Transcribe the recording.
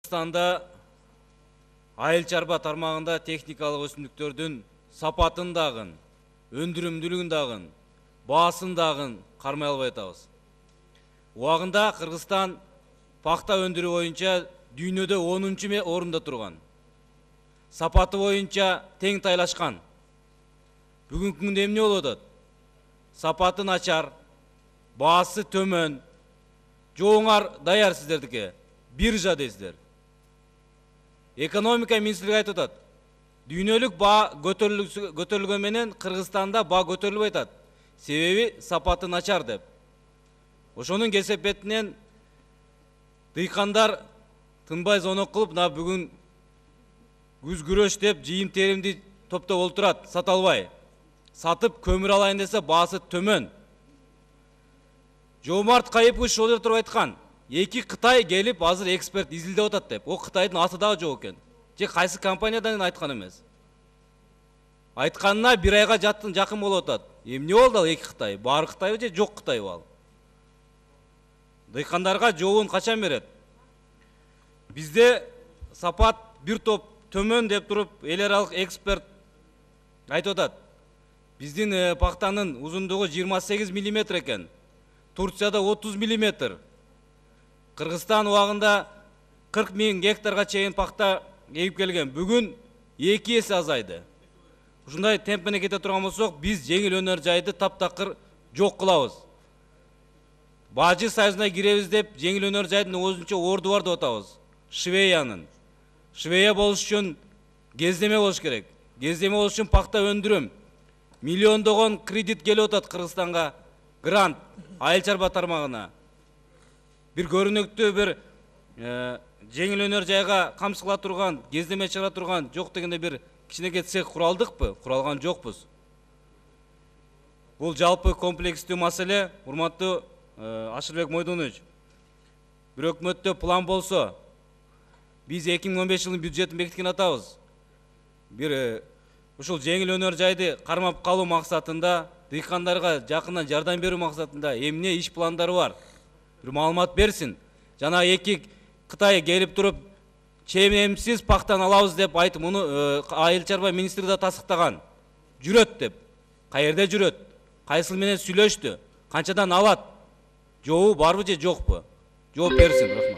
Кыргызстанда айыл чарба тармагында техникалык өсүмдүктөрдүн сапатын дагы, өндүрүмдүүлүгүн дагы, баасын дагы кармай албай атабыз. Убагында Кыргызстан пахта өндүрүү боюнча дүйнөдө 10-чу орунда турган. Сапаты боюнча тең тайлашкан. Бүгүнкү күндө эмне болуп атат? Сапаты начар, баасы төмөн, жооңар даяр сиздердики. Биржа дейсиздер. Экономика министрлиги айтып атат. Дүйнөлүк баа көтөрүлгөн менен Кыргызстанда баа көтөрүлбөй атат. Себеби сапаты начар деп. Ошонун кесепетинен дыйкандар тынбай зонок кылып, бүгүн күз күрөш деп жыйын теримди топтоп олтурат, сата албай. Сатып көмүр алайын десе баасы төмөн. Жомарт Кайыпов ошол жерде туруп айткан. Эки Кытай келип азыр эксперт изилдеп атат деп. О Кытайдын аты дагы жок экен. Же кайсы компаниядан айткан эмес. Айтканына бир айга жакын болуп атат. Эмне болду ал эки Кытай? Бар Кытайбы же жок Кытайбы ал? Дыйкандарга жообун качан берет? Бизде сапат бир топ төмөн деп туруп, эл аралык эксперт айтып атат. Биздин пахтанын узундугу 28 мм экен. Турцияда 30 мм. Кыргызстан убагында 40 000 гектарга чейин пахта эгип келген. Бүгүн 2 эсе азайды. Ушундай темп менен кете турган болсок, биз жеңил өнөр жайды таптакыр жок кылабыз. Бажы союзуна киребиз деп жеңил өнөр жайдын өзүнчө орду бар деп атабыз. Швеянын. Швея болуш үчүн кездеме болуш керек. Кездеме болуш үчүн пахта өндүрүм. Миллиондогон кредит келип атат Кыргызстанга. Грант айыл чарба тармагына. Бир көрүнөктүү бир жеңил өнөр жайга камсыла турган, кездеме чыгара турган жок дегенде бир кичинекей цех куралдыкпы? Куралган жокпуз. Бул жалпы комплекстүү маселе, урматтуу Ашырбек Мойдонович. Бир өкмөттө план болсо, биз 2015 жылдын бюджетин бекиткен атабыз. Бир ушул жеңил өнөр жайды кармап калуу максатында, дыйкандарга жакындан жардам берүү максатында эмне иш пландары бар? Бир маалымат берсин. Жана эки Кытай келип туруп, ченемсиз пахтан алабыз деп айтып, муну айыл чарба министри да тасыктаган. Жүрөт деп. Каерде жүрөт? Кайсыл менен сүйлөштү? Канчадан алат? Жообу барбы же жокпу? Жооп берсин, рахмат.